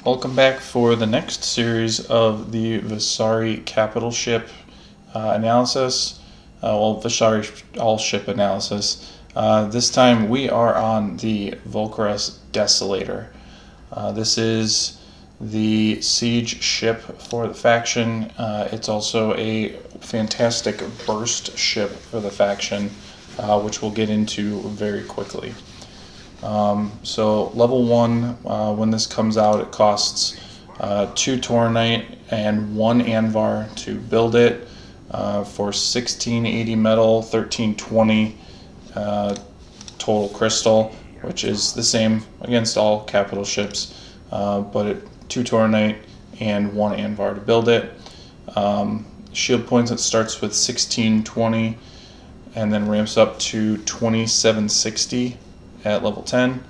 Welcome back for the next series of the Vasari capital ship analysis, Vasari all ship analysis. This time we are on the Vulkoras Desolator. This is the siege ship for the faction. It's also a fantastic burst ship for the faction, which we'll get into very quickly. So level 1, when this comes out, it costs 2 Tauronite and 1 Anvar to build it for 1680 metal, 1320 total crystal, which is the same against all capital ships, but 2 Tauronite and 1 Anvar to build it. Shield points, it starts with 1620 and then ramps up to 2760 at level 10,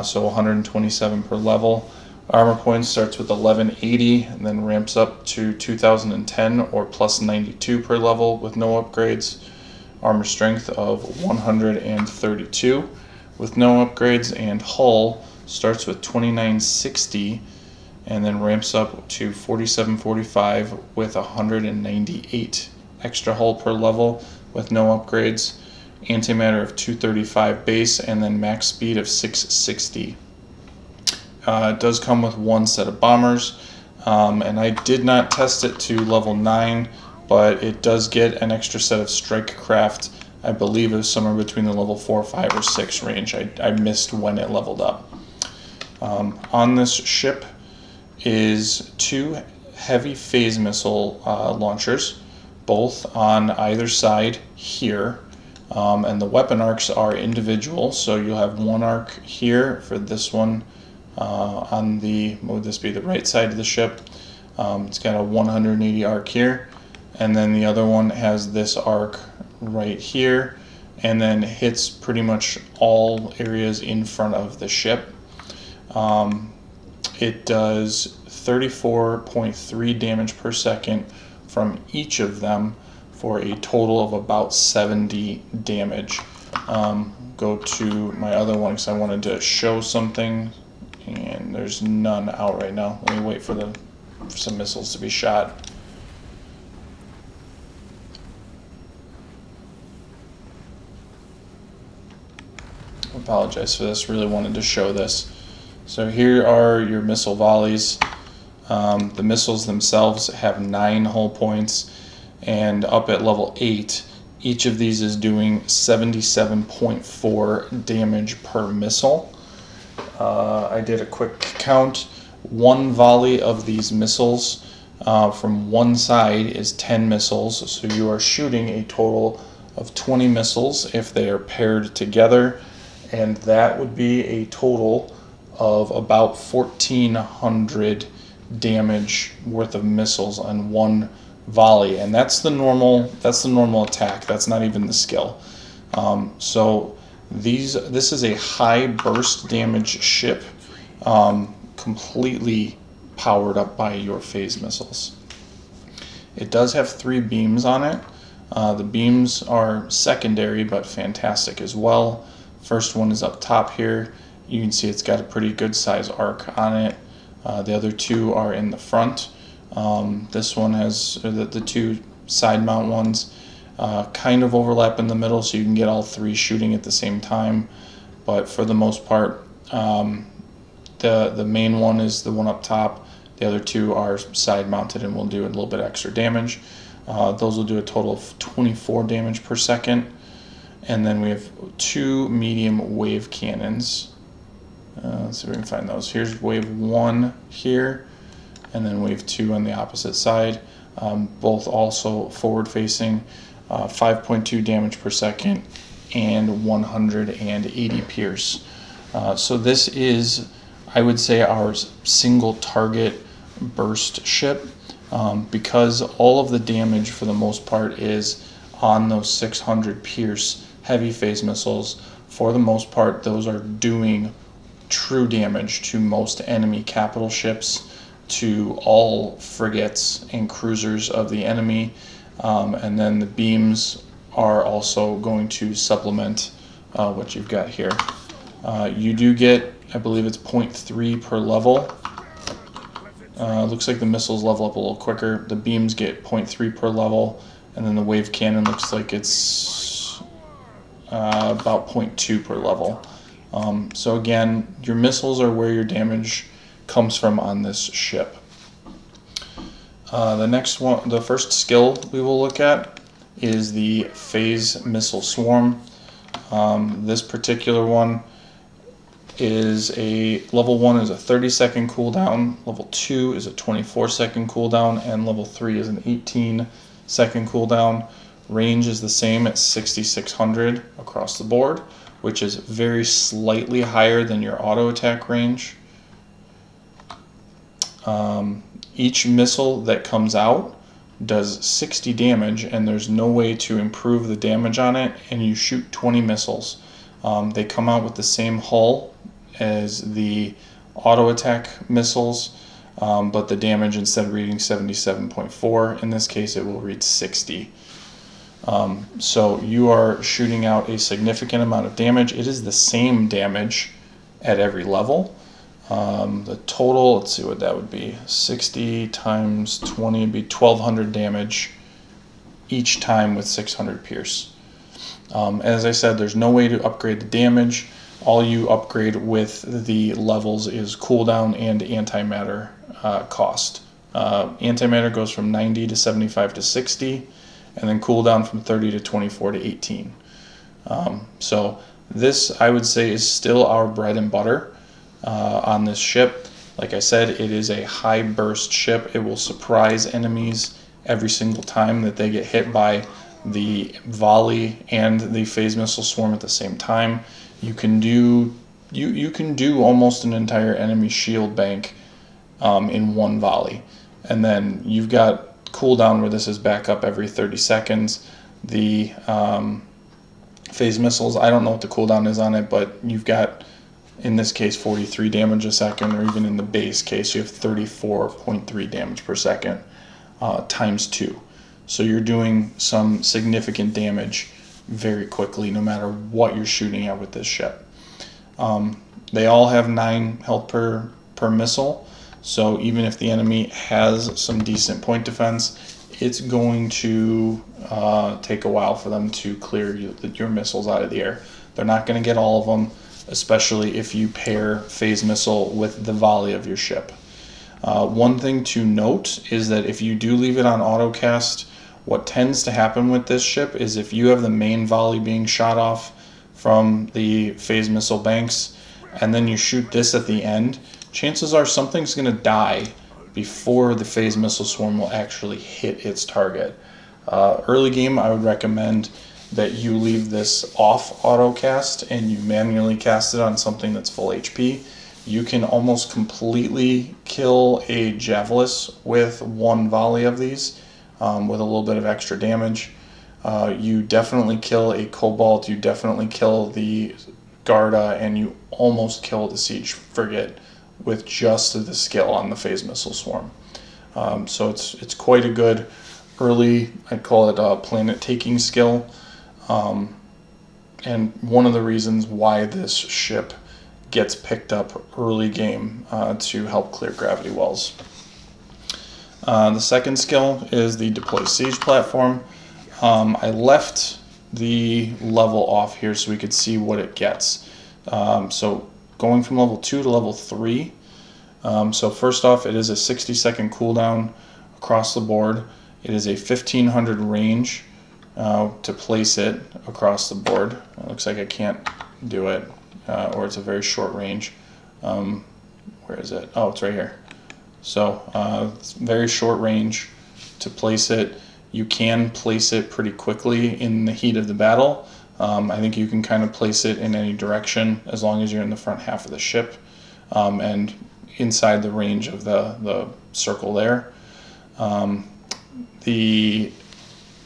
so 127 per level. Armor points starts with 1180 and then ramps up to 2010 or plus 92 per level with no upgrades. Armor strength of 132 with no upgrades, and hull starts with 2960 and then ramps up to 4745 with 198 extra hull per level with no upgrades. Antimatter of 235 base, and then max speed of 660. It does come with 1 set of bombers, and I did not test it to level 9, but it does get an extra set of strike craft. I believe it was somewhere between the level 4, 5, or 6 range. I missed when it leveled up. On this ship is 2 heavy phase missile launchers, both on either side here. And the weapon arcs are individual, so you'll have 1 arc here for this one on the, what would this be, the right side of the ship. It's got a 180 arc here, and then the other one has this arc right here, and then hits pretty much all areas in front of the ship. It does 34.3 damage per second from each of them, for a total of about 70 damage. Go to my other one because I wanted to show something, and there's none out right now. Let me wait for some missiles to be shot. I apologize for this, really wanted to show this. So here are your missile volleys. The missiles themselves have 9 hull points, and up at level 8, each of these is doing 77.4 damage per missile. I did a quick count. 1 volley of these missiles from one side is 10 missiles, so you are shooting a total of 20 missiles if they are paired together, and that would be a total of about 1400 damage worth of missiles on 1 volley, and that's the normal attack. That's not even the skill. So this is a high burst damage ship, completely powered up by your phase missiles. It does have 3 beams on it. The beams are secondary but fantastic as well. First one is up top here. You can see it's got a pretty good size arc on it. The other 2 are in the front. This one has the 2 side mount ones kind of overlap in the middle, so you can get all 3 shooting at the same time, but for the most part the main one is the one up top. The other 2 are side mounted and will do a little bit extra damage. Those will do a total of 24 damage per second, and then we have 2 medium wave cannons. Let's see if we can find those. Here's wave 1 here, and then wave 2 on the opposite side, both also forward facing, 5.2 damage per second and 180 pierce. So this is, I would say, our single target burst ship, because all of the damage for the most part is on those 600 pierce heavy phase missiles. For the most part, those are doing true damage to most enemy capital ships, to all frigates and cruisers of the enemy, and then the beams are also going to supplement what you've got here. You do get, I believe it's 0.3 per level Looks like the missiles level up a little quicker. The beams get 0.3 per level, and then the wave cannon looks like it's about 0.2 per level. So again, your missiles are where your damage comes from on this ship. The next one, the first skill we will look at is the Phase Missile Swarm. This particular one is level 1 is a 30-second cooldown, level 2 is a 24-second cooldown, and level 3 is an 18-second cooldown. Range is the same at 6,600 across the board, which is very slightly higher than your auto attack range. Each missile that comes out does 60 damage, and there's no way to improve the damage on it, and you shoot 20 missiles. They come out with the same hull as the auto attack missiles, but the damage, instead of reading 77.4, in this case it will read 60. So you are shooting out a significant amount of damage. It is the same damage at every level. The total, let's see what that would be, 60 times 20 would be 1,200 damage each time with 600 pierce. As I said, there's no way to upgrade the damage. All you upgrade with the levels is cooldown and antimatter cost. Antimatter goes from 90 to 75 to 60, and then cooldown from 30 to 24 to 18. So this, I would say, is still our bread and butter on this ship. Like I said, it is a high burst ship. It will surprise enemies every single time that they get hit by the volley and the phase missile swarm at the same time. You can do almost an entire enemy shield bank in one volley, and then you've got cooldown where this is back up every 30 seconds. The phase missiles, I don't know what the cooldown is on it, but you've got, in this case, 43 damage a second, or even in the base case you have 34.3 damage per second times 2. So you're doing some significant damage very quickly no matter what you're shooting at with this ship. They all have 9 health per missile, so even if the enemy has some decent point defense, it's going to take a while for them to clear your missiles out of the air. They're not going to get all of them, especially if you pair phase missile with the volley of your ship. One thing to note is that if you do leave it on autocast, what tends to happen with this ship is if you have the main volley being shot off from the phase missile banks, and then you shoot this at the end, chances are something's going to die before the phase missile swarm will actually hit its target. Early game, I would recommend that you leave this off autocast and you manually cast it on something that's full HP. You can almost completely kill a Javelin with one volley of these, with a little bit of extra damage. You definitely kill a Cobalt, you definitely kill the Garda, and you almost kill the Siege Frigate with just the skill on the phase missile swarm. So it's quite a good early, I'd call it a planet taking skill, and one of the reasons why this ship gets picked up early game to help clear gravity wells. The second skill is the Deploy Siege platform. I left the level off here so we could see what it gets. So going from level 2 to level 3. So first off, it is a 60-second cooldown across the board. It is a 1500 range to place it across the board. It looks like I can't do it, or it's a very short range. Where is it? Oh, it's right here. So it's very short range to place it. You can place it pretty quickly in the heat of the battle. I think you can kind of place it in any direction as long as you're in the front half of the ship and inside the range of the circle there. The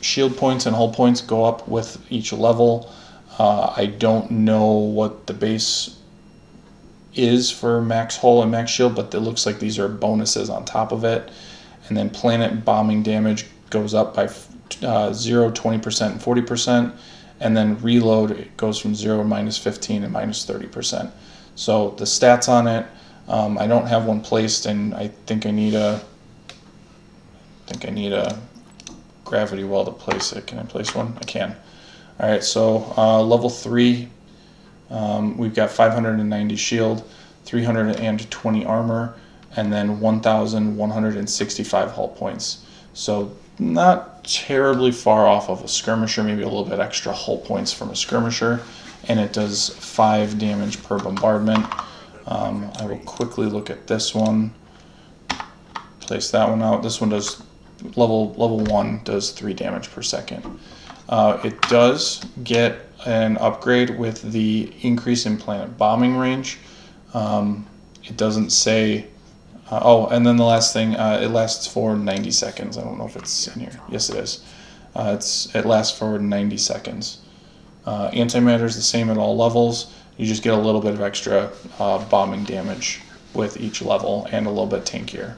shield points and hull points go up with each level. I don't know what the base is for max hull and max shield, but it looks like these are bonuses on top of it. And then planet bombing damage goes up by 0, 20%, and 40%. And then reload, it goes from 0 to -15 and -30%. So the stats on it, I don't have one placed, and I think I need a gravity well to place it. Can I place one? I can. All right, so level 3, we've got 590 shield, 320 armor, and then 1,165 hull points. So not terribly far off of a skirmisher, maybe a little bit extra hull points from a skirmisher, and it does 5 damage per bombardment. I will quickly look at this one, place that one out. This one does, level 1 does 3 damage per second. It does get an upgrade with the increase in planet bombing range. It doesn't say, oh, and then the last thing, it lasts for 90 seconds. I don't know if it's in here. Yes, it is. It lasts for 90 seconds. Antimatter is the same at all levels. You just get a little bit of extra bombing damage with each level, and a little bit tankier.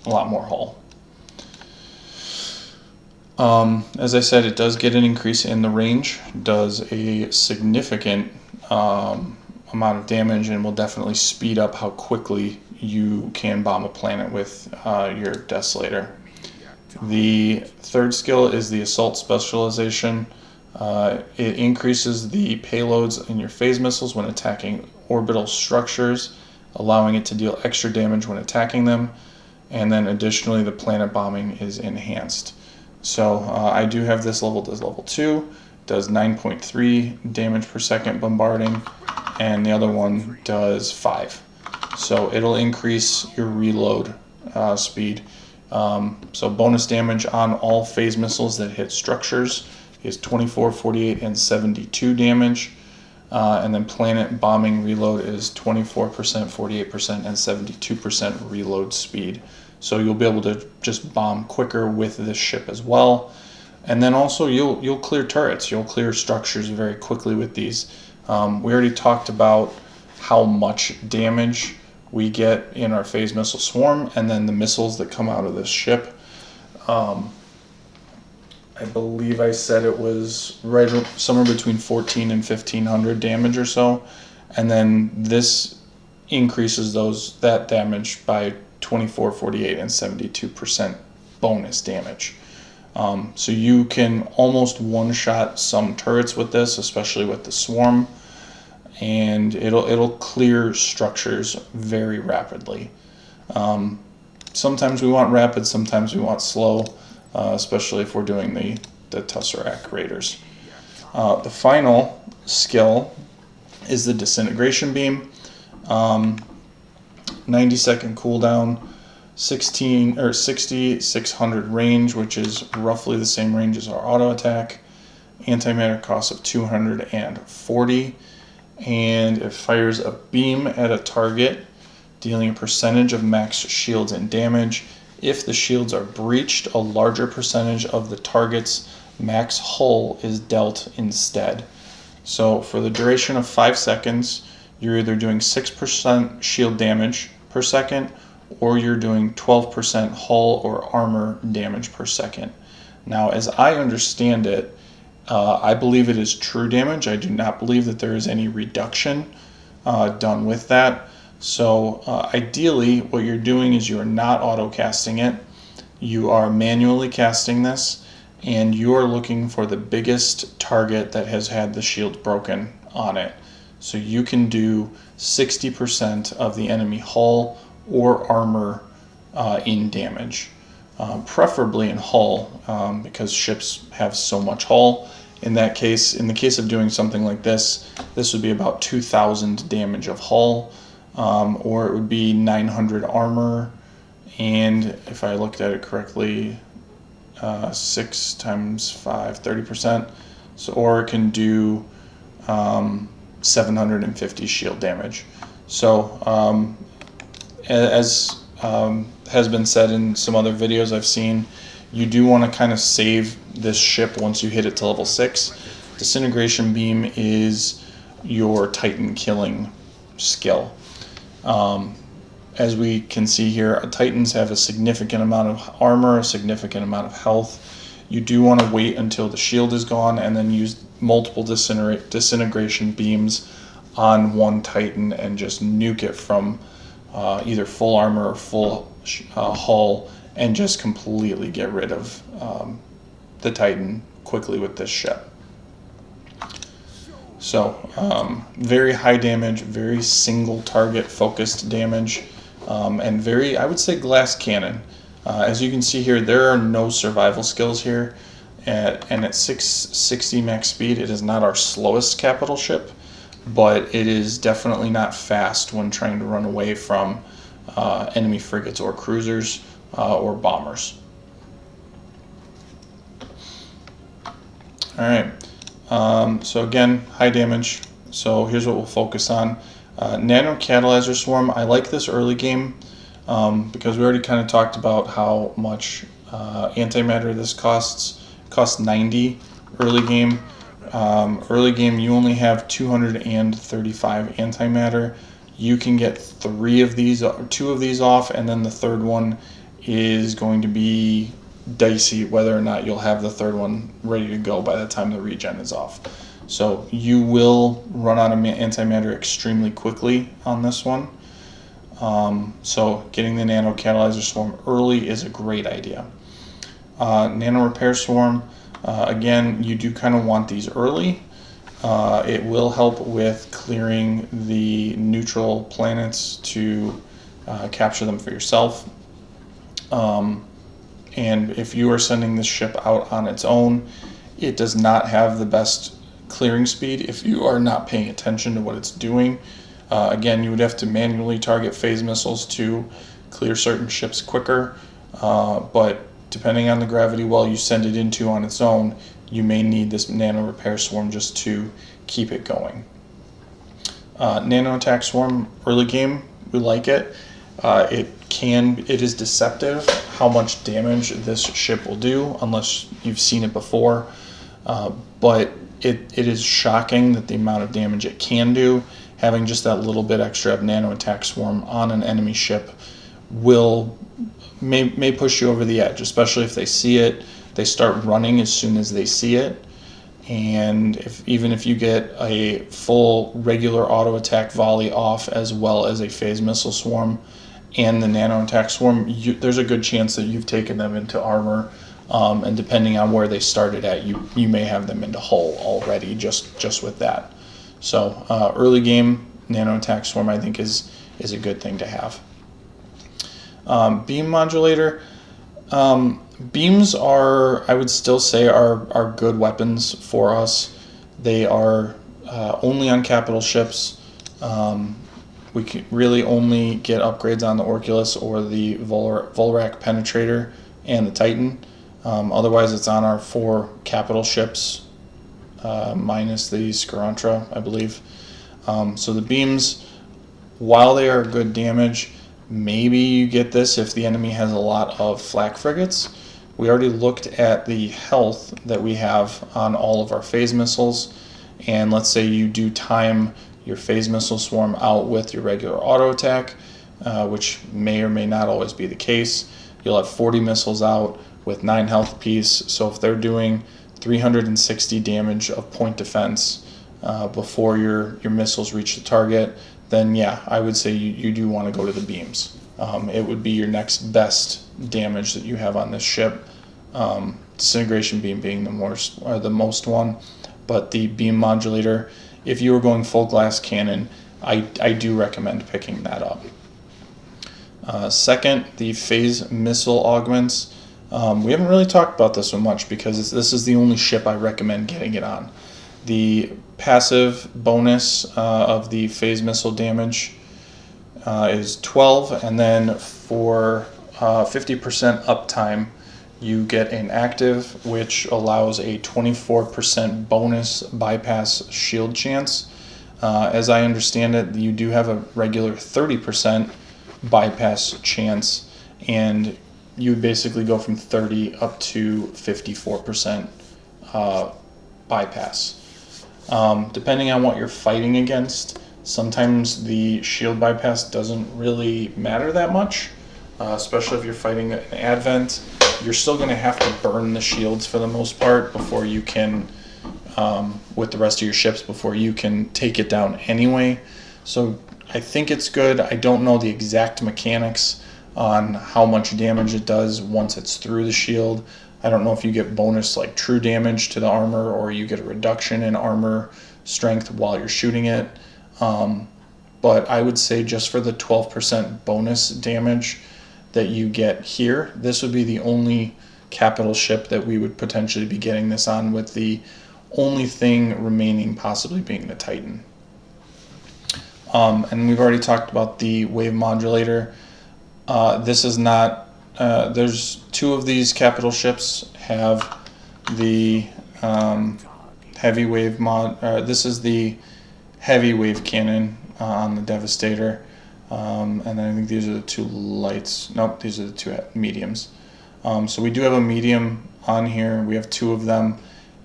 A lot more hull. As I said, it does get an increase in the range, does a significant amount of damage, and will definitely speed up how quickly you can bomb a planet with your Desolator. The third skill is the Assault Specialization. It increases the payloads in your phase missiles when attacking orbital structures, allowing it to deal extra damage when attacking them, and then additionally the planet bombing is enhanced. So I do have this level, does level 2, does 9.3 damage per second bombarding, and the other one does 5. So it'll increase your reload speed. So bonus damage on all phase missiles that hit structures is 24, 48, and 72 damage. And then planet bombing reload is 24%, 48%, and 72% reload speed. So you'll be able to just bomb quicker with this ship as well. And then also you'll clear turrets, you'll clear structures very quickly with these. We already talked about how much damage we get in our phase missile swarm, and then the missiles that come out of this ship. I believe I said it was right somewhere between 14 and 1,500 damage or so, and then this increases that damage by 24, 48, and 72% bonus damage. So you can almost one-shot some turrets with this, especially with the swarm, and it'll clear structures very rapidly. Sometimes we want rapid, sometimes we want slow, especially if we're doing the Tesseract Raiders. The final skill is the Disintegration Beam. 90-second cooldown, 6,600 range, which is roughly the same range as our auto attack. Antimatter cost of 240, and it fires a beam at a target, dealing a percentage of max shields and damage. If the shields are breached, a larger percentage of the target's max hull is dealt instead. So for the duration of 5 seconds, you're either doing 6% shield damage per second, or you're doing 12% hull or armor damage per second. Now, as I understand it, I believe it is true damage. I do not believe that there is any reduction done with that. So ideally, what you're doing is you are not auto casting it. You are manually casting this, and you are looking for the biggest target that has had the shield broken on it. So you can do 60% of the enemy hull or armor in damage, preferably in hull, because ships have so much hull. In that case, in the case of doing something like this would be about 2,000 damage of hull, or it would be 900 armor, and if I looked at it correctly, 6 times 5, 30%. So, or it can do 750 shield damage. So, as has been said in some other videos I've seen, you do want to kind of save this ship once you hit it to level 6. Disintegration Beam is your Titan killing skill. As we can see here, Titans have a significant amount of armor, a significant amount of health. You do want to wait until the shield is gone and then use multiple disintegration beams on one Titan and just nuke it from either full armor or full hull, and just completely get rid of the Titan quickly with this ship. So very high damage, very single target focused damage, and very, I would say, glass cannon. As you can see here, there are no survival skills here, and at 660 max speed, it is not our slowest capital ship, but it is definitely not fast when trying to run away from enemy frigates or cruisers or bombers. Alright, so again, high damage. So here's what we'll focus on. Nano Catalyzer Swarm, I like this early game because we already kind of talked about how much antimatter this costs. It costs 90 early game. Early game, you only have 235 antimatter. You can get 2 of these off, and then the third one is going to be dicey whether or not you'll have the third one ready to go by the time the regen is off. So you will run out of antimatter extremely quickly on this one. So getting the Nano Catalyzer Swarm early is a great idea. Nano Repair Swarm, again, you do kind of want these early. It will help with clearing the neutral planets to capture them for yourself. And if you are sending this ship out on its own, it does not have the best clearing speed if you are not paying attention to what it's doing. Again, you would have to manually target phase missiles to clear certain ships quicker, but depending on the gravity well you send it into on its own, you may need this Nano Repair Swarm just to keep it going. Nano Attack Swarm, early game, we like it. It is deceptive how much damage this ship will do unless you've seen it before, but it is shocking that the amount of damage it can do. Having just that little bit extra of Nano Attack Swarm on an enemy ship may push you over the edge, especially if they see it. They start running as soon as they see it, and even if you get a full regular auto attack volley off as well as a phase missile swarm and the Nano Attack Swarm, there's a good chance that you've taken them into armor, and depending on where they started at, you may have them into hull already just with that. So early game Nano Attack Swarm, I think, is a good thing to have. Beam Modulator. Beams are, I would still say, are good weapons for us. They are only on capital ships. We can really only get upgrades on the Orculus or the Volrac Penetrator and the Titan. Otherwise, it's on our 4 capital ships, minus the Scarantra, I believe. So the beams, while they are good damage, maybe you get this if the enemy has a lot of flak frigates. We already looked at the health that we have on all of our phase missiles, and let's say you do time your phase missile swarm out with your regular auto attack, which may or may not always be the case. You'll have 40 missiles out with 9 health apiece, so if they're doing 360 damage of point defense before your missiles reach the target, then yeah, I would say you do want to go to the beams. It would be your next best damage that you have on this ship. Disintegration beam being the most one, but the beam modulator, if you were going full glass cannon, I do recommend picking that up. Second, the phase missile augments. We haven't really talked about this one much because this is the only ship I recommend getting it on. The passive bonus of the phase missile damage is 12, and then for 50% uptime, you get an active, which allows a 24% bonus bypass shield chance. As I understand it, you do have a regular 30% bypass chance, and you would basically go from 30 up to 54% bypass. Depending on what you're fighting against, sometimes the shield bypass doesn't really matter that much, especially if you're fighting an advent. You're still going to have to burn the shields for the most part before you can with the rest of your ships before you can take it down anyway. So I think it's good. I don't know the exact mechanics on how much damage it does once it's through the shield. I don't know if you get bonus like true damage to the armor, or you get a reduction in armor strength while you're shooting it. But I would say just for the 12% bonus damage that you get here, this would be the only capital ship that we would potentially be getting this on, with the only thing remaining possibly being the Titan. And we've already talked about the wave modulator. This is not, there's two of these capital ships have the heavy wave this is the heavy wave cannon on the Devastator. And then I think these are the two lights. Nope, these are the two mediums. So we do have a medium on here. We have two of them.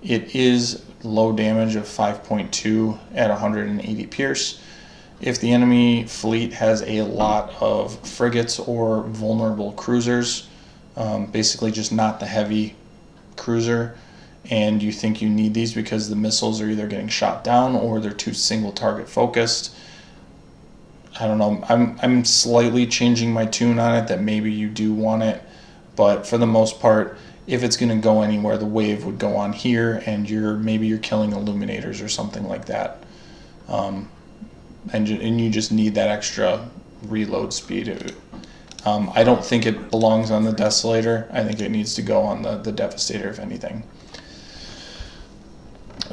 It is low damage of 5.2 at 180 pierce. If the enemy fleet has a lot of frigates or vulnerable cruisers, basically just not the heavy cruiser, and you think you need these because the missiles are either getting shot down or they're too single target focused, I don't know, I'm slightly changing my tune on it that maybe you do want it, but for the most part, if it's going to go anywhere, the wave would go on here, and maybe you're killing illuminators or something like that. And you just need that extra reload speed. I don't think it belongs on the Desolator. I think it needs to go on the Devastator, if anything.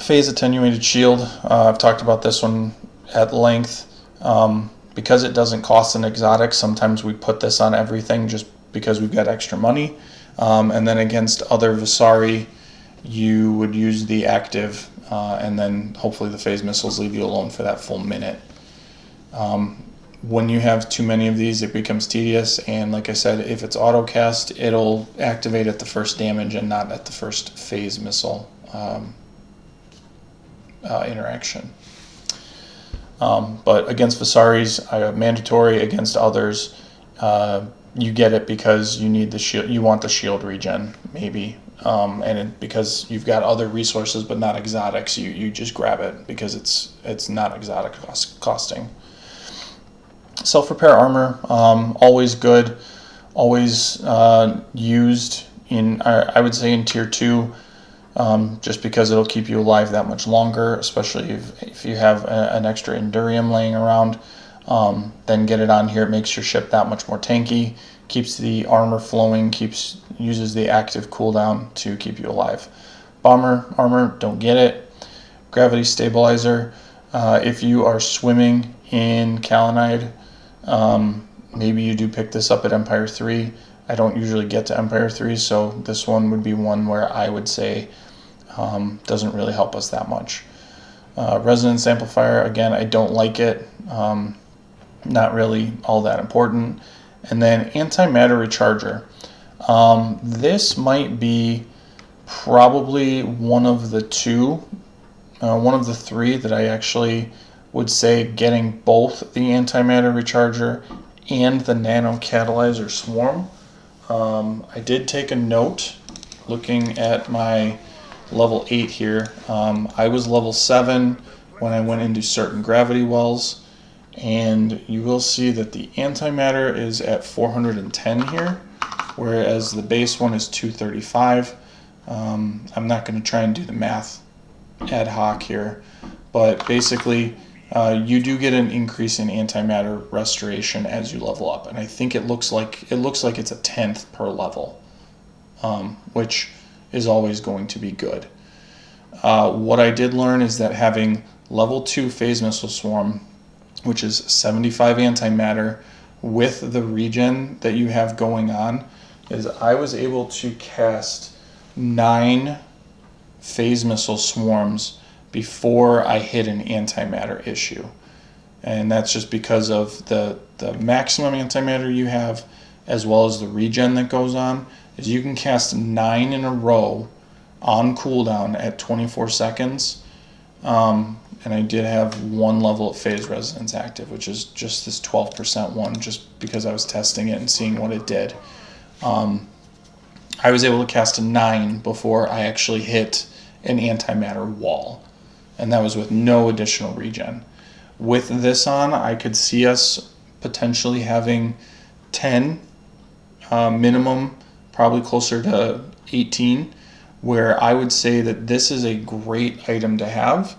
Phase Attenuated Shield. I've talked about this one at length. Because it doesn't cost an exotic, sometimes we put this on everything just because we've got extra money. And then against other Vasari, you would use the active, and then hopefully the phase missiles leave you alone for that full minute. When you have too many of these, it becomes tedious, and like I said, if it's auto cast, it'll activate at the first damage and not at the first phase missile interaction. But against Vasaris, mandatory. Against others, you get it because you need the shield. You want the shield regen, maybe, because you've got other resources but not exotics. You just grab it because it's not exotic costing. Self-repair armor, always good, always used in, I would say, in tier 2, just because it'll keep you alive that much longer, especially if you have an extra Endurium laying around. Then get it on here. It makes your ship that much more tanky, keeps the armor flowing, uses the active cooldown to keep you alive. Bomber armor, don't get it. Gravity stabilizer, if you are swimming in Kalinide, maybe you do pick this up at Empire 3. I don't usually get to Empire 3, so this one would be one where I would say doesn't really help us that much. Resonance amplifier, again, I don't like it. Not really all that important. And then antimatter recharger. This might be probably one of the three that I actually would say getting both the antimatter recharger and the nano catalyzer swarm. I did take a note looking at my level 8 here. I was level 7 when I went into certain gravity wells, and you will see that the antimatter is at 410 here, whereas the base one is 235. I'm not going to try and do the math ad hoc here, but basically you do get an increase in antimatter restoration as you level up, and I think it looks like it's a 10th per level, which is always going to be good. What I did learn is that having level 2 phase missile swarm, which is 75 antimatter, with the regen that you have going on, is I was able to cast 9 phase missile swarms before I hit an antimatter issue. And that's just because of the maximum antimatter you have, as well as the regen that goes on, is you can cast 9 in a row on cooldown at 24 seconds. And I did have one level of phase resonance active, which is just this 12% one, just because I was testing it and seeing what it did. I was able to cast a 9 before I actually hit an antimatter wall, and that was with no additional regen. With this on, I could see us potentially having 10 minimum, probably closer to 18, where I would say that this is a great item to have.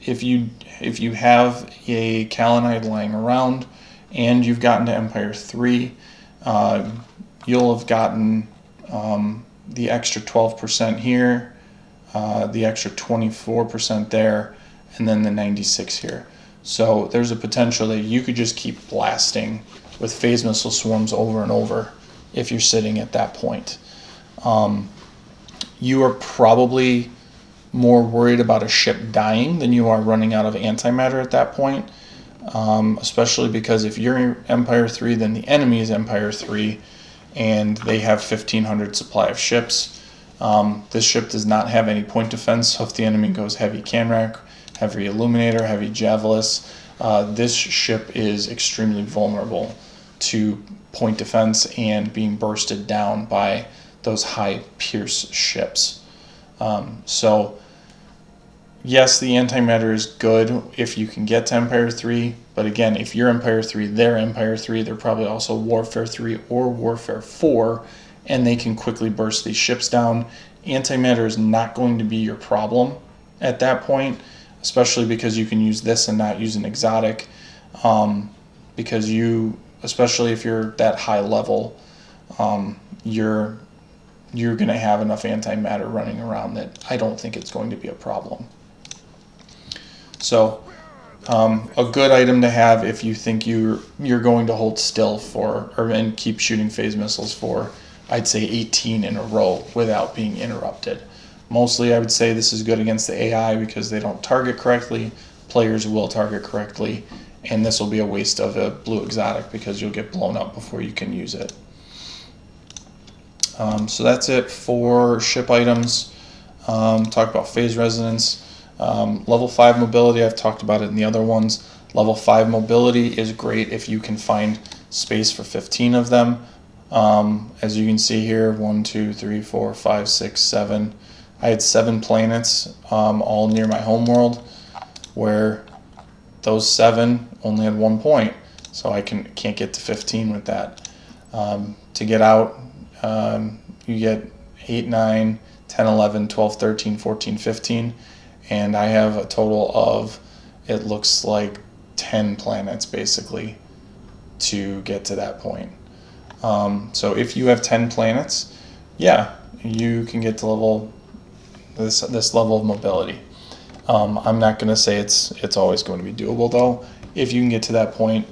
If you have a Kalinite lying around and you've gotten to Empire 3, you'll have gotten the extra 12% here, the extra 24% there, and then the 96 here. So there's a potential that you could just keep blasting with phase missile swarms over and over if you're sitting at that point. You are probably more worried about a ship dying than you are running out of antimatter at that point, especially because if you're Empire 3, then the enemy is Empire 3, and they have 1,500 supply of ships. This ship does not have any point defense, so if the enemy goes heavy Canrack, heavy Illuminator, heavy Javelus, this ship is extremely vulnerable to point defense and being bursted down by those high Pierce ships. So yes, the antimatter is good if you can get to Empire 3, but again, if you're Empire 3, they're Empire 3, they're probably also Warfare 3 or Warfare 4, and they can quickly burst these ships down. Antimatter is not going to be your problem at that point, especially because you can use this and not use an exotic, because especially if you're that high level, you're going to have enough antimatter running around that I don't think it's going to be a problem. So a good item to have if you think you're going to hold still and keep shooting phase missiles for, I'd say 18 in a row without being interrupted. Mostly I would say this is good against the AI because they don't target correctly. Players will target correctly, and this will be a waste of a blue exotic because you'll get blown up before you can use it. So that's it for ship items. Talk about phase resonance. Level 5 mobility, I've talked about it in the other ones. Level 5 mobility is great if you can find space for 15 of them. As you can see here, 1, 2, 3, 4, 5, 6, 7. I had 7 planets all near my homeworld, where those 7 only had 1 point, so I can't get to 15 with that. To get out, you get 8, 9, 10, 11, 12, 13, 14, 15, and I have a total of, it looks like 10 planets basically to get to that point. So if you have 10 planets, yeah, you can get to this level of mobility. I'm not going to say it's always going to be doable though. If you can get to that point,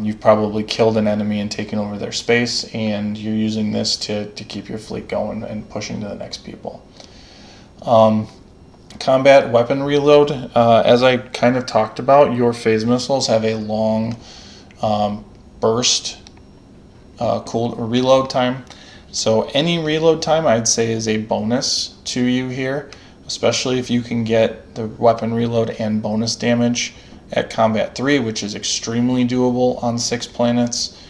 you've probably killed an enemy and taken over their space, and you're using this to keep your fleet going and pushing to the next people. Combat weapon reload, as I kind of talked about, your phase missiles have a long burst reload time. So any reload time I'd say is a bonus to you here, especially if you can get the weapon reload and bonus damage at Combat 3, which is extremely doable on 6 planets.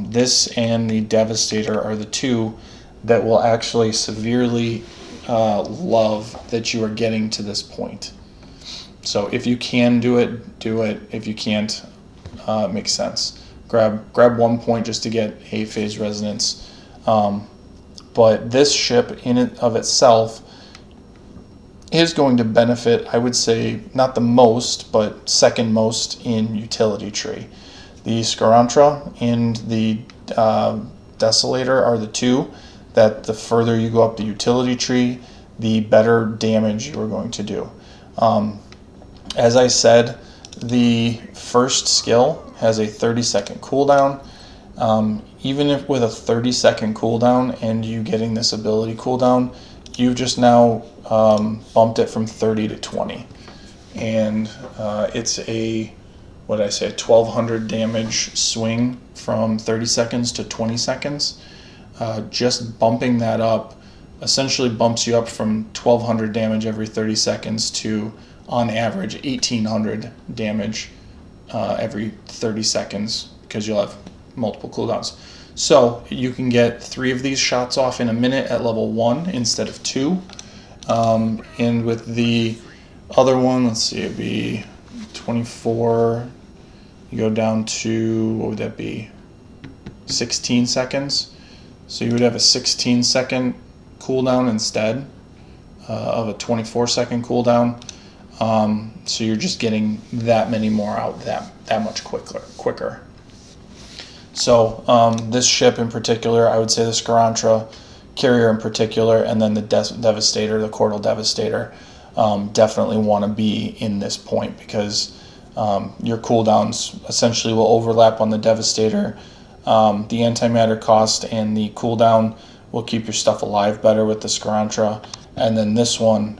This and the Devastator are the 2 that will actually severely love that you are getting to this point. So if you can do it, do it. If you can't, it makes sense. Grab 1 point just to get a phase resonance. But this ship in and of itself is going to benefit, I would say, not the most, but second most in utility tree. The Scarantra and the Desolator are the 2 that the further you go up the utility tree, the better damage you are going to do. As I said, the first skill has a 30-second cooldown. Even if with a 30-second cooldown and you getting this ability cooldown, you've just now bumped it from 30 to 20. And it's a, what did I say, 1,200 damage swing from 30 seconds to 20 seconds. Just bumping that up essentially bumps you up from 1,200 damage every 30 seconds to, on average, 1,800 damage every 30 seconds because you'll have multiple cooldowns. So you can get 3 of these shots off in a minute at level 1 instead of 2, And with the other one, let's see, it'd be 24. You go down to, what would that be? 16 seconds. So you would have a 16-second cooldown instead of a 24-second cooldown. So you're just getting that many more out that much quicker. So this ship in particular, I would say the Scarantra carrier in particular, and then the Devastator, the Cordal Devastator, definitely want to be in this point because your cooldowns essentially will overlap on the Devastator. The antimatter cost and the cooldown will keep your stuff alive better with the Scarantra, and then this one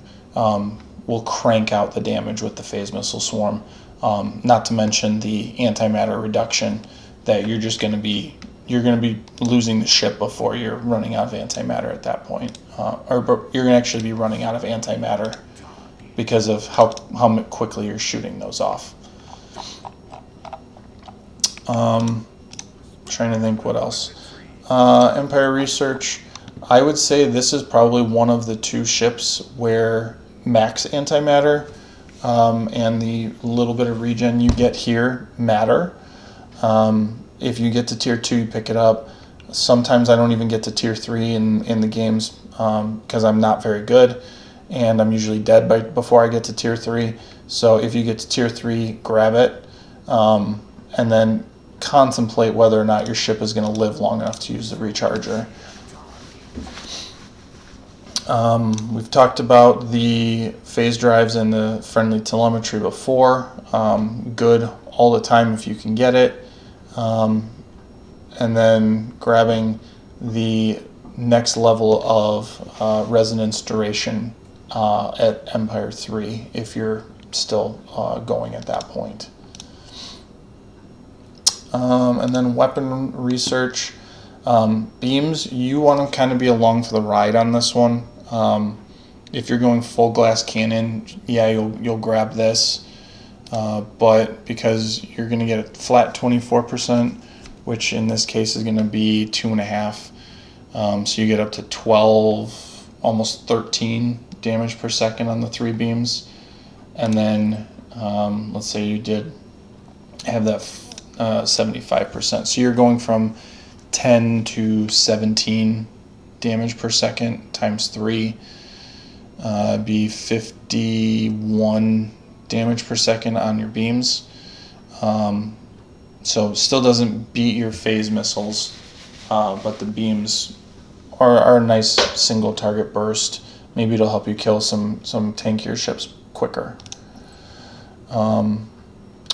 will crank out the damage with the Phase Missile Swarm. Not to mention the antimatter reduction that you're going to be losing the ship before you're running out of antimatter at that point, or you're going to actually be running out of antimatter because of how quickly you're shooting those off. Trying to think what else. Empire Research, I would say this is probably one of the two ships where max antimatter and the little bit of regen you get here matter. If you get to tier 2, you pick it up. Sometimes I don't even get to tier 3 in the games because I'm not very good, and I'm usually dead before I get to tier 3. So if you get to tier 3, grab it, and then contemplate whether or not your ship is going to live long enough to use the recharger. We've talked about the phase drives and the friendly telemetry before. Good all the time if you can get it. And then grabbing the next level of resonance duration at Empire 3 if you're still going at that point. And then weapon research. Beams, you want to kind of be along for the ride on this one. If you're going full glass cannon, yeah, you'll grab this. But because you're going to get a flat 24%, which in this case is going to be 2.5, so you get up to 12, almost 13 damage per second on the 3 beams. And then let's say you did have that 75%, so you're going from 10 to 17 damage per second times 3, be 51 damage per second on your beams. So still doesn't beat your phase missiles, but the beams are a nice single target burst. Maybe it'll help you kill some tankier ships quicker.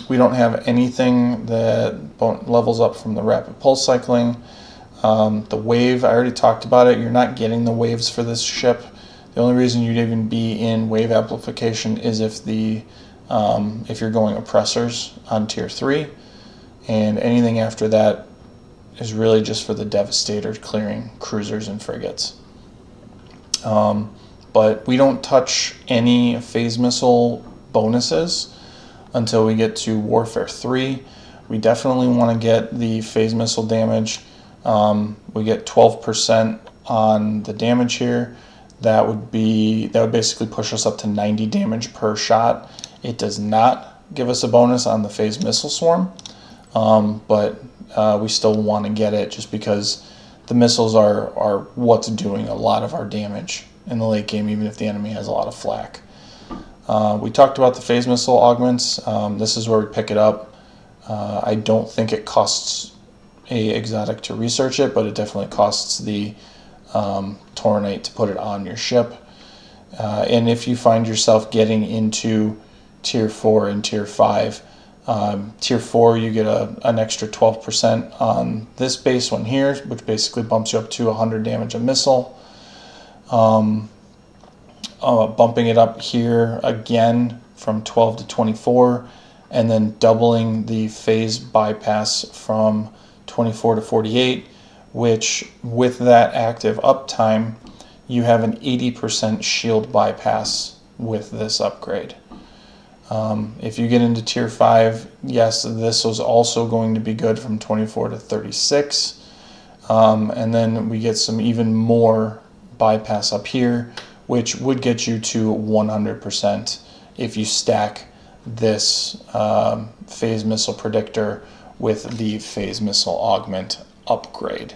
We don't have anything that levels up from the rapid pulse cycling. The wave, I already talked about it. You're not getting the waves for this ship. The only reason you'd even be in wave amplification is if you're going oppressors on tier 3, and anything after that is really just for the Devastator clearing cruisers and frigates. But we don't touch any phase missile bonuses until we get to Warfare 3. We definitely want to get the phase missile damage. We get 12% on the damage here. That would basically push us up to 90 damage per shot. It does not give us a bonus on the phase missile swarm, but we still want to get it just because the missiles are what's doing a lot of our damage in the late game, even if the enemy has a lot of flak. We talked about the phase missile augments. This is where we pick it up. I don't think it costs a exotic to research it, but it definitely costs the Taurinite to put it on your ship. And if you find yourself getting into tier 4 and tier 5, tier 4 you get an extra 12% on this base one here, which basically bumps you up to 100 damage a missile. Bumping it up here again from 12 to 24, and then doubling the phase bypass from 24 to 48, which with that active uptime, you have an 80% shield bypass with this upgrade. If you get into tier 5, yes, this was also going to be good from 24 to 36. And then we get some even more bypass up here which would get you to 100% if you stack this phase missile predictor with the phase missile augment upgrade.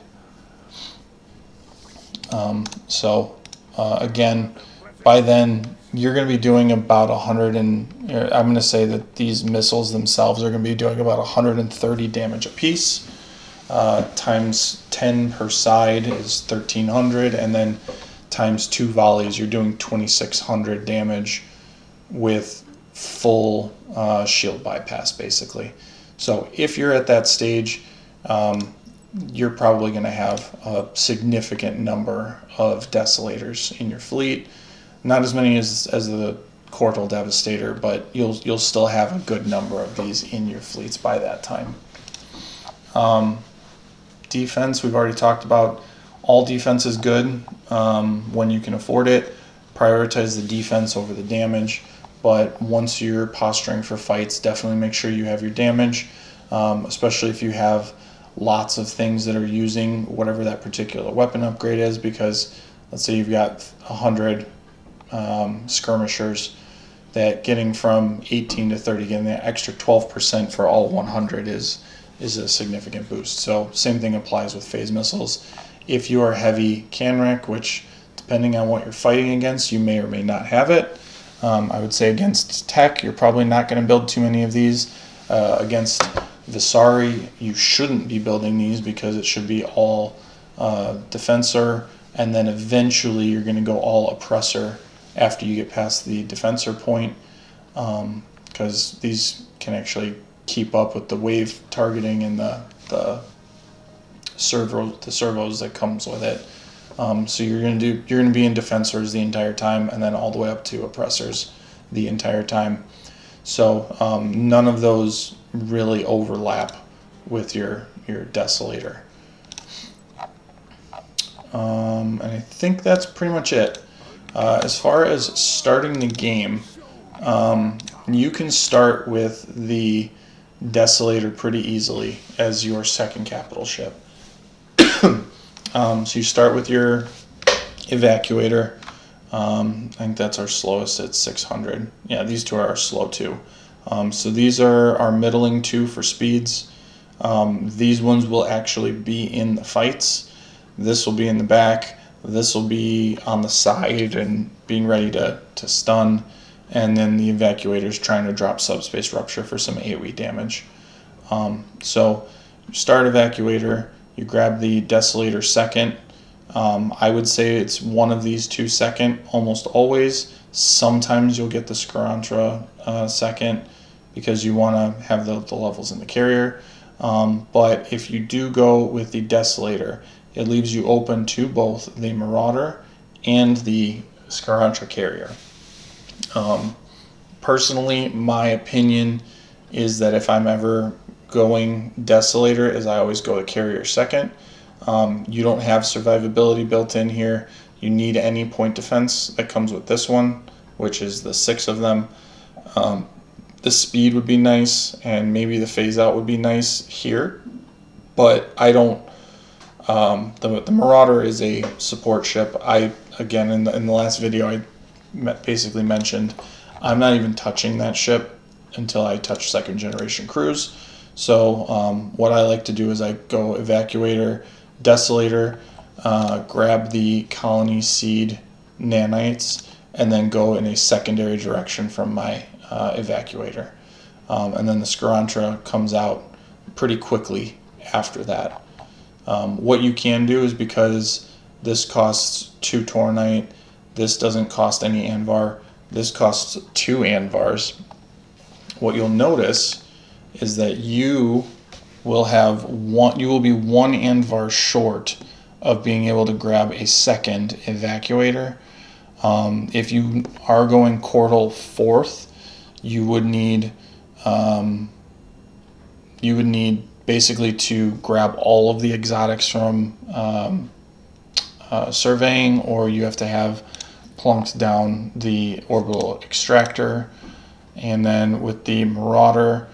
Again, by then you're going to be doing about 100 and I'm going to say that these missiles themselves are going to be doing about 130 damage apiece. Times 10 per side is 1300, and then times 2 volleys you're doing 2600 damage with full shield bypass basically. So if you're at that stage, you're probably going to have a significant number of Desolators in your fleet. Not as many as the Cortal Devastator, but you'll still have a good number of these in your fleets by that time. Defense, we've already talked about. All defense is good when you can afford it. Prioritize the defense over the damage, but once you're posturing for fights, definitely make sure you have your damage, especially if you have lots of things that are using whatever that particular weapon upgrade is, because let's say you've got 100 skirmishers, that getting from 18 to 30, getting that extra 12% for all 100 is a significant boost. So same thing applies with phase missiles. If you are heavy Canrec, which depending on what you're fighting against, you may or may not have it. I would say against tech, you're probably not going to build too many of these. Against Vasari, you shouldn't be building these because it should be all defensor, and then eventually you're going to go all oppressor after you get past the defensor point, because these can actually keep up with the wave targeting and the servos that comes with it. So you're going to be in defensors the entire time, and then all the way up to oppressors the entire time. So none of those really overlap with your Desolator. And I think that's pretty much it. As far as starting the game, you can start with the Desolator pretty easily as your second capital ship. So you start with your Evacuator. I think that's our slowest at 600. Yeah, these two are slow too. So these are our middling two for speeds. These ones will actually be in the fights. This will be in the back. This will be on the side and being ready to stun. And then the Evacuator's trying to drop subspace rupture for some AoE damage. So you start Evacuator, you grab the Desolator second. I would say it's one of these two second almost always. Sometimes you'll get the Scarantra second because you want to have the levels in the carrier. But if you do go with the Desolator, it leaves you open to both the Marauder and the Scarantra carrier. Personally, my opinion is that if I'm ever going Desolator, is I always go the carrier second. You don't have survivability built in here. You need any point defense that comes with this one, which is the 6 of them. The speed would be nice, and maybe the phase out would be nice here, but I don't. The Marauder is a support ship. Again, in the last video, I basically mentioned I'm not even touching that ship until I touch second generation crews. So what I like to do is I go Evacuator, Desolator, grab the Colony Seed Nanites, and then go in a secondary direction from my Evacuator. And then the Scarantra comes out pretty quickly after that. What you can do is, because this costs 2 Tornite, this doesn't cost any Anvar, this costs 2 Anvars. What you'll notice is that you will be 1 Anvar short of being able to grab a second Evacuator. If you are going Cortal 4th, you would need basically to grab all of the exotics from surveying, or you have to have plunked down the orbital extractor. And then with the Marauder,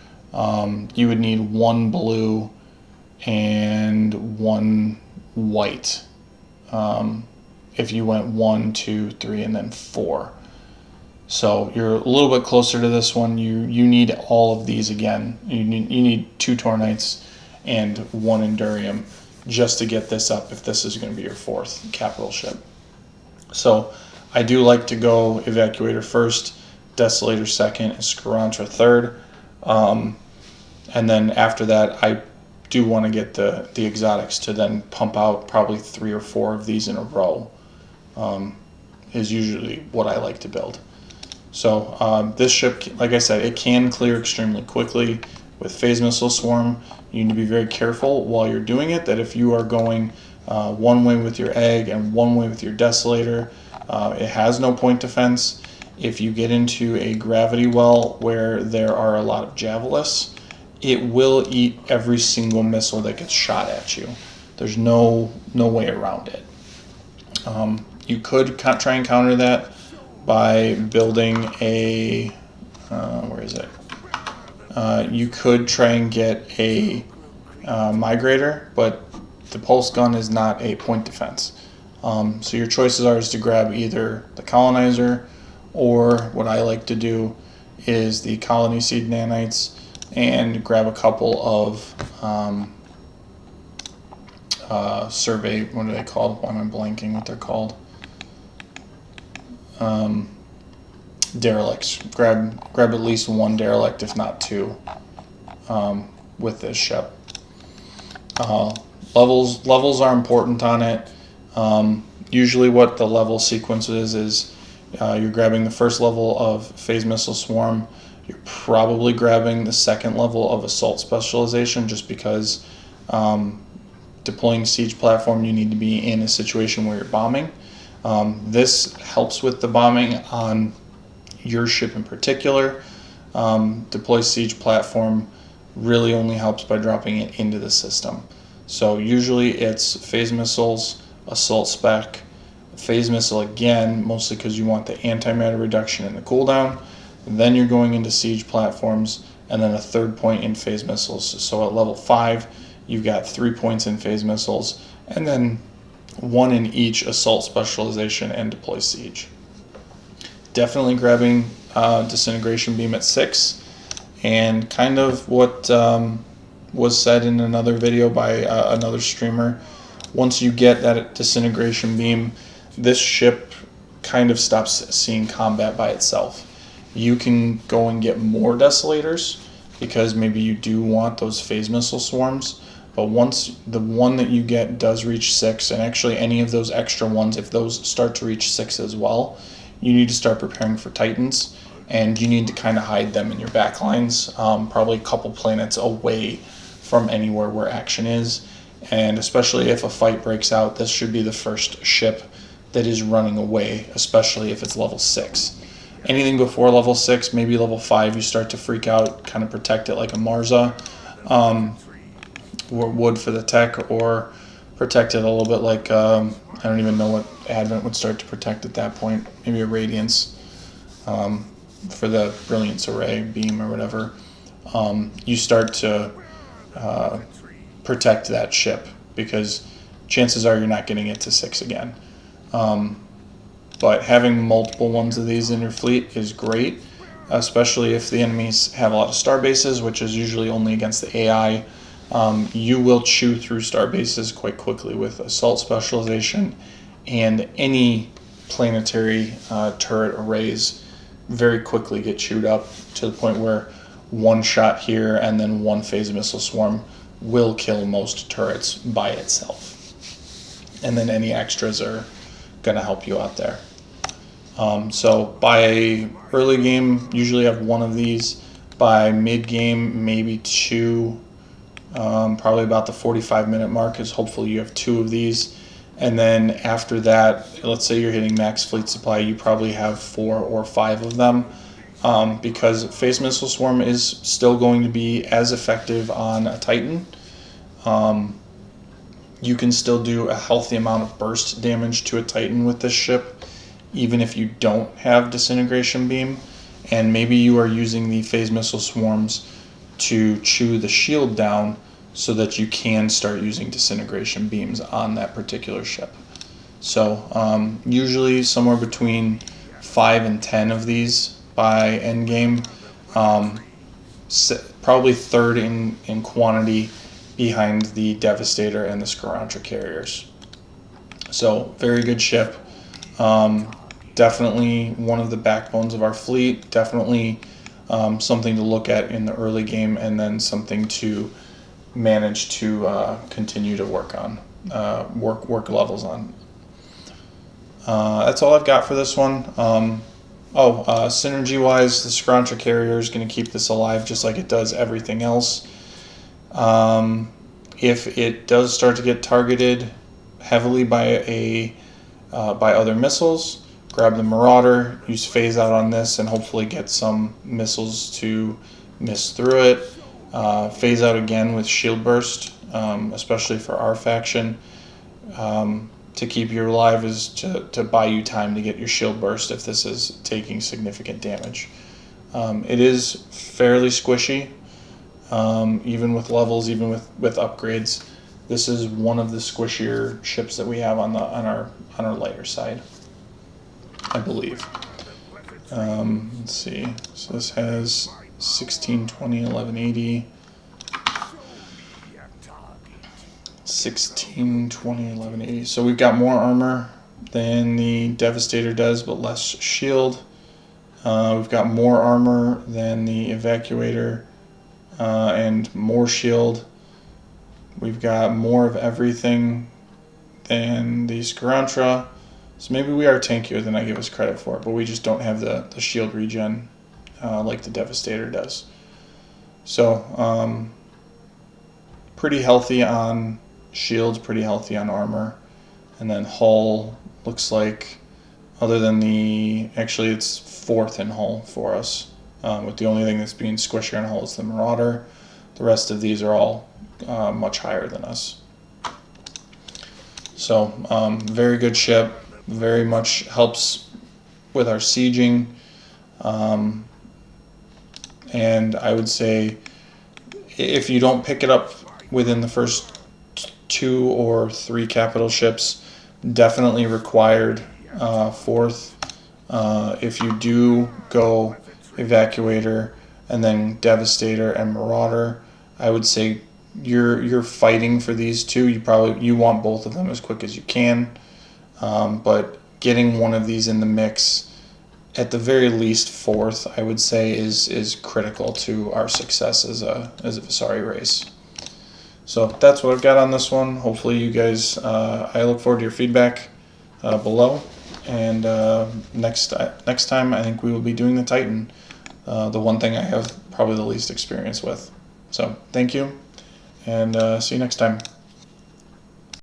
you would need 1 blue and 1 white if you went 1, 2, 3, and then 4. So you're a little bit closer to this one. You need all of these again. You need 2 Tornites and 1 Endurium just to get this up if this is going to be your 4th capital ship. So I do like to go Evacuator first, Desolator second, and Scarantra third. And then after that, I do want to get the exotics to then pump out probably 3 or 4 of these in a row. Is usually what I like to build. So this ship, like I said, it can clear extremely quickly with Phase Missile Swarm. You need to be very careful while you're doing it, that if you are going one way with your egg and one way with your Desolator, it has no point defense. If you get into a gravity well where there are a lot of Javelis, it will eat every single missile that gets shot at you. There's no way around it. You could try and counter that by building a, where is it? You could try and get a migrator, but the pulse gun is not a point defense. So your choices are to grab either the colonizer, or what I like to do is the colony seed nanites, and grab a couple of survey, what are they called? Why am I blanking what they're called? Derelicts. Grab at least 1 derelict, if not 2, with this ship. Levels are important on it. Usually what the level sequence is you're grabbing the first level of Phase Missile Swarm. You're probably grabbing the second level of Assault Specialization, just because deploying Siege Platform, you need to be in a situation where you're bombing. This helps with the bombing on your ship in particular. Deploy Siege Platform really only helps by dropping it into the system. So usually it's Phase Missiles, Assault Spec, Phase Missile again, mostly because you want the antimatter reduction and the cooldown. Then you're going into Siege Platforms, and then a 3rd point in Phase Missiles. So at level 5, you've got 3 points in Phase Missiles, and then 1 in each Assault Specialization and Deploy Siege. Definitely grabbing Disintegration Beam at 6, and kind of what was said in another video by another streamer, once you get that Disintegration Beam, this ship kind of stops seeing combat by itself. You can go and get more Desolators, because maybe you do want those Phase Missile Swarms, but once the one that you get does reach 6, and actually any of those extra ones, if those start to reach 6 as well, you need to start preparing for Titans, and you need to kind of hide them in your backlines, probably a couple planets away from anywhere where action is. And especially if a fight breaks out, this should be the first ship that is running away, especially if it's level 6. Anything before level 6, maybe level 5, you start to freak out, kind of protect it like a Marza, or would for the tech, or protect it a little bit like, I don't even know what Advent would start to protect at that point, maybe a Radiance for the Brilliance Array beam or whatever. You start to protect that ship, because chances are you're not getting it to 6 again. But having multiple ones of these in your fleet is great, especially if the enemies have a lot of star bases, which is usually only against the AI. You will chew through star bases quite quickly with Assault Specialization, and any planetary turret arrays very quickly get chewed up to the point where 1 shot here and then 1 Phase Missile Swarm will kill most turrets by itself. And then any extras are going to help you out there. So by early game, usually have 1 of these. By mid game, maybe 2. Probably about the 45-minute mark is hopefully you have 2 of these. And then after that, let's say you're hitting max fleet supply, you probably have 4 or 5 of them. Because Phase Missile Swarm is still going to be as effective on a Titan. You can still do a healthy amount of burst damage to a Titan with this ship, even if you don't have Disintegration Beam, and maybe you are using the Phase Missile Swarms to chew the shield down so that you can start using Disintegration Beams on that particular ship. So usually somewhere between 5 and 10 of these by endgame, probably third in quantity behind the Devastator and the Scarantra carriers. So very good ship. Definitely one of the backbones of our fleet. Definitely something to look at in the early game, and then something to manage to continue to work on, work levels on. That's all I've got for this one. Synergy-wise, the Scarantra carrier is going to keep this alive just like it does everything else. If it does start to get targeted heavily by other missiles, grab the Marauder, use phase out on this, and hopefully get some missiles to miss through it. Phase out again with shield burst, especially for our faction. To keep you alive is to buy you time to get your shield burst if this is taking significant damage. It is fairly squishy, even with levels, even with upgrades. This is one of the squishier ships that we have on our lighter side, I believe. Let's see. So this has 1620, 1180. 1620, 1180. So we've got more armor than the Devastator does, but less shield. We've got more armor than the Evacuator and more shield. We've got more of everything than the Scarantra. So maybe we are tankier than I give us credit for, but we just don't have the shield regen like the Devastator does. So pretty healthy on shields, pretty healthy on armor, and then hull looks like, other than actually it's fourth in hull for us, with the only thing that's being squishier on hull is the Marauder. The rest of these are all much higher than us. So very good ship, very much helps with our sieging, and I would say if you don't pick it up within the first 2 or 3 capital ships, definitely required fourth. If you do go Evacuator and then Devastator and Marauder, I would say you're fighting for these two. You want both of them as quick as you can, but getting one of these in the mix, at the very least fourth, I would say is critical to our success as a Vasari race. So that's what I've got on this one. Hopefully you guys, I look forward to your feedback below. And next time I think we will be doing the Titan, the one thing I have probably the least experience with. So thank you, and see you next time.